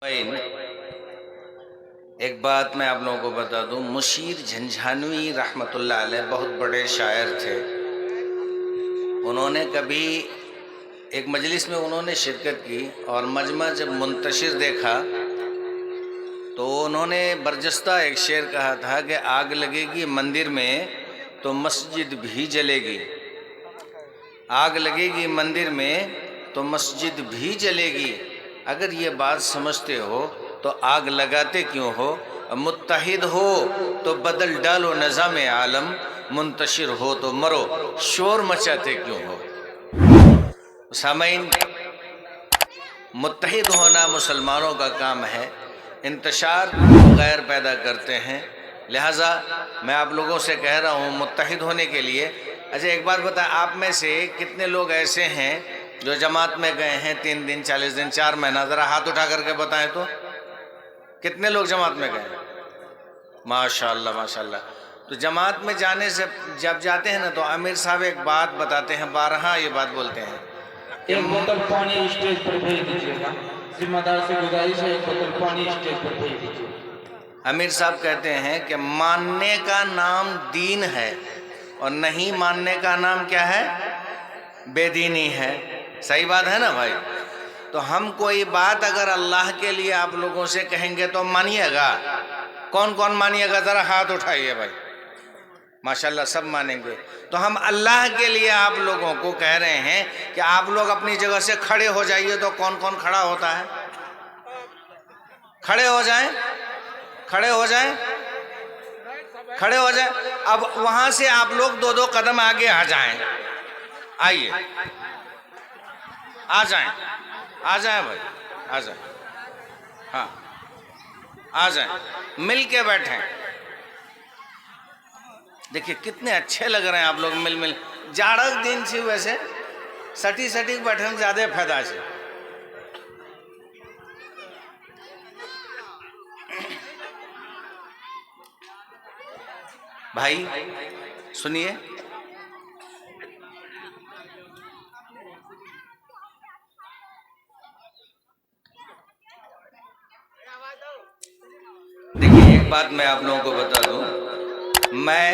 ایک بات میں آپ لوگوں کو بتا دوں، مشیر جھنجھانوی رحمۃ اللہ علیہ بہت بڑے شاعر تھے۔ انہوں نے کبھی ایک مجلس میں انہوں نے شرکت کی اور مجمع جب منتشر دیکھا تو انہوں نے برجستہ ایک شعر کہا تھا کہ آگ لگے گی مندر میں تو مسجد بھی جلے گی، آگ لگے گی مندر میں تو مسجد بھی جلے گی۔ اگر یہ بات سمجھتے ہو تو آگ لگاتے کیوں ہو؟ متحد ہو تو بدل ڈالو نظام عالم، منتشر ہو تو مرو شور مچاتے کیوں ہو؟ سامعین، متحد ہونا مسلمانوں کا کام ہے، انتشار غیر پیدا کرتے ہیں۔ لہٰذا میں آپ لوگوں سے کہہ رہا ہوں متحد ہونے کے لیے۔ اچھا ایک بات بتائیں، آپ میں سے کتنے لوگ ایسے ہیں جو جماعت میں گئے ہیں 3 دن 40 دن 4 مہینہ؟ ذرا ہاتھ اٹھا کر کے بتائیں تو کتنے لوگ جماعت میں گئے؟ ماشاءاللہ ماشاءاللہ۔ تو جماعت میں جانے سے جب جاتے ہیں نا تو امیر صاحب ایک بات بتاتے ہیں، بارہا یہ بات بولتے ہیں، ایک بوتل پانی اسٹیج پر بھیج دیجیے گا، ذمہ دار سے گزارش ہے ایک بوتل پانی اسٹیج پر بھیج دیجیے۔ امیر صاحب کہتے ہیں کہ ماننے کا نام دین ہے اور نہیں ماننے کا نام کیا ہے؟ بے دینی ہے۔ صحیح بات ہے نا بھائی؟ تو ہم کوئی بات اگر اللہ کے لیے آپ لوگوں سے کہیں گے تو مانیے گا؟ کون کون مانیے گا؟ ذرا ہاتھ اٹھائیے بھائی۔ ماشاءاللہ سب مانیں گے۔ تو ہم اللہ کے لیے آپ لوگوں کو کہہ رہے ہیں کہ آپ لوگ اپنی جگہ سے کھڑے ہو جائیے۔ تو کون کون کھڑا ہوتا ہے؟ کھڑے ہو جائیں، کھڑے ہو جائیں، کھڑے ہو جائیں۔ اب وہاں سے آپ لوگ 2 قدم آگے آ جائیں، آئیے، آ جائیں، آ جائیں بھائی، آ جائیں، ہاں آ جائیں، مل کے بیٹھیں۔ دیکھیے کتنے اچھے لگ رہے ہیں آپ لوگ مل مل۔ جاڑک دن سے ویسے سٹی سٹی بیٹھنے زیادہ فائدہ سے۔ بھائی سنیے، دیکھیے ایک بات میں آپ لوگوں کو بتا دوں، میں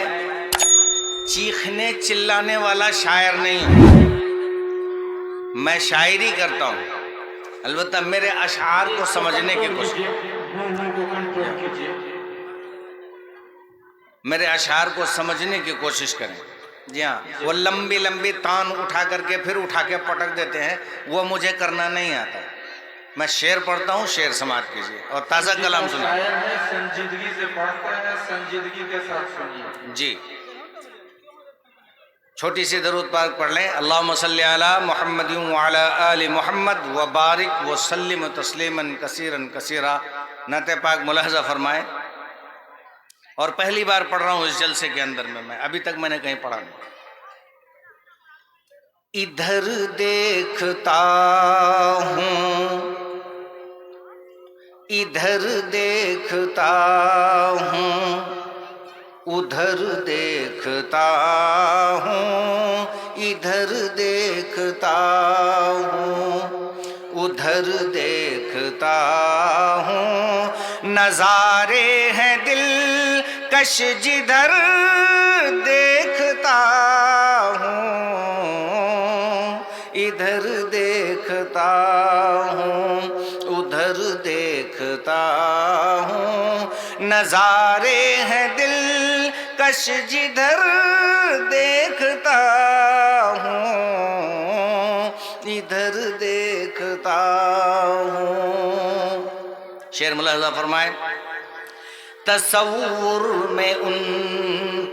چیخنے چلانے والا شاعر نہیں ہوں، میں شاعری کرتا ہوں، البتہ میرے اشعار کو سمجھنے کی کوشش، میرے اشعار کو سمجھنے کی کوشش کریں۔ جی ہاں، وہ لمبی لمبی تان اٹھا کر کے پھر اٹھا کے پٹک دیتے ہیں، وہ مجھے کرنا نہیں آتا۔ میں شعر پڑھتا ہوں، شعر سماعت کیجیے اور تازہ کلام سنیں۔ سنجیدگی سے پڑھتا ہے، سنجیدگی کے ساتھ سنیے۔ جی چھوٹی سی درود پاک پڑھ لیں۔ اللہم صلی علی محمد وعلی آل محمد وبارک وسلم تسلیما کثیرا کثیرا۔ نعت پاک ملاحظہ فرمائیں، اور پہلی بار پڑھ رہا ہوں اس جلسے کے اندر میں ابھی تک میں نے کہیں پڑھا نہیں۔ ادھر دیکھتا ہوں، ادھر دیکھتا ہوں، ادھر دیکھتا ہوں، ادھر دیکھتا ہوں، ادھر دیکھتا ہوں، نظارے ہیں دل کش جدھر دیکھتا ہوں، ادھر دیکھتا ہوں، ادھر دیکھتا ہوں، نظارے ہیں دل کش جدھر دیکھتا ہوں، ادھر دیکھتا ہوں۔ شعر ملاحظہ فرمائیں۔ تصور میں ان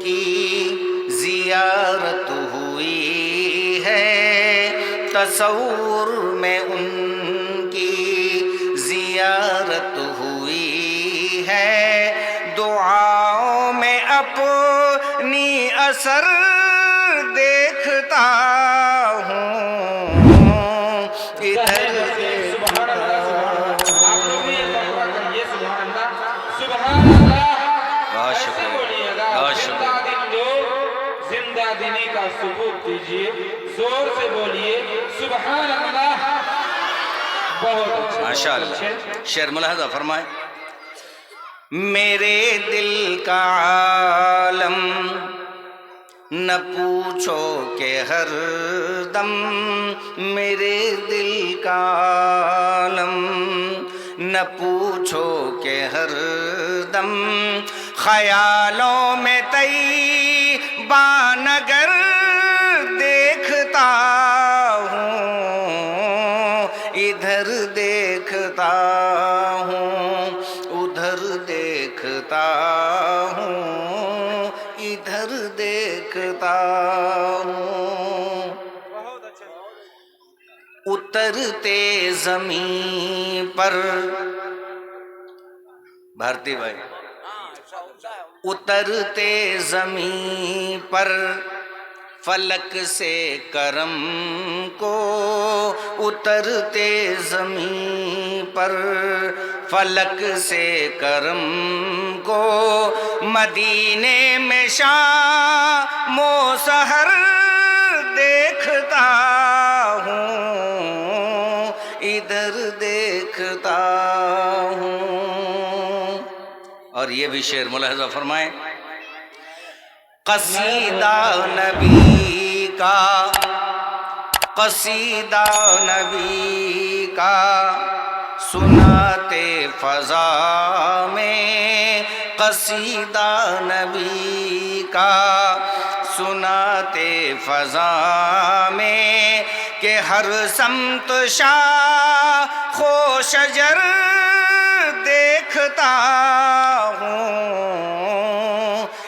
کی زیارت ہوئی ہے، تصور میں ان کی زیارت ہوئی ہے، دعاؤں میں اپنی اثر دیکھتا ہوں، ادھر زندہ دینی کا ثبوت دیجیے، زور سے بولیے سبحان اللہ۔ بہت اچھے ماشاء بہت اچھے اللہ. شعر ملاحظہ فرمائیں. میرے دل کا عالم نہ پوچھو کہ ہر دم، میرے دل کا عالم نہ پوچھو کہ ہر دم، خیالوں میں طیبہ نگر دیکھتا ہوں، ادھر دیکھتا ہوں، ادھر دیکھتا ہوں، ادھر دیکھتا ہوں. اترتے زمین پر بھارتی بھائی، اترتے زمین پر فلک سے کرم کو، اترتے زمین پر فلک سے کرم کو، مدینے میں شام و سحر دیکھتا ہوں، ادھر دیکھتا ہوں. اور یہ بھی شعر ملاحظہ فرمائیں. قصیدہ نبی کا، قصیدہ نبی کا سناتے فضا میں، قصیدہ نبی کا سناتے فضا میں، کہ ہر سمت شاخ و شجر دیکھتا ہوں،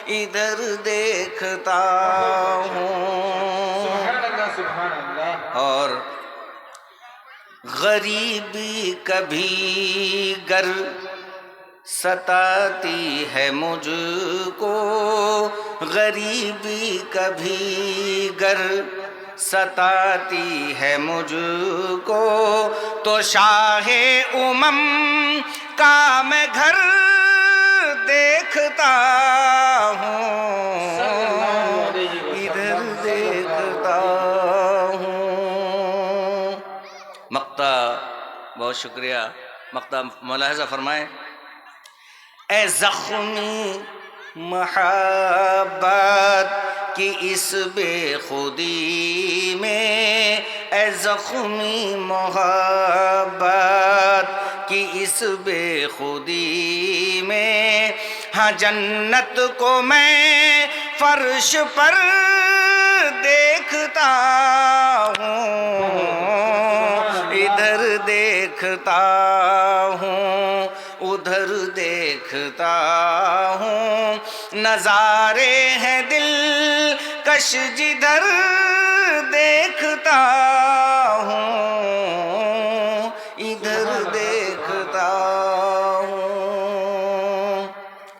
ادھر دیکھتا ہوں. سبحان اللہ سبحان اللہ. اور غریبی کبھی گر ستاتی ہے مجھ کو، غریبی کبھی گر ستاتی ہے مجھ کو، تو شاہ امم کا میں گھر دیکھتا ہوں، ادھر دیکھتا ہوں. مقطع بہت شکریہ. مقطع ملاحظہ فرمائیں. اے زخمی محبت کی اس بے خودی میں، اے زخمی محبت کی اس بے خودی میں، ہاں جنت کو میں فرش پر دیکھتا ہوں، ادھر دیکھتا ہوں، ادھر دیکھتا ہوں. نظارے ہیں دل کش جدھر دیکھتا ہوں، ادھر دیکھتا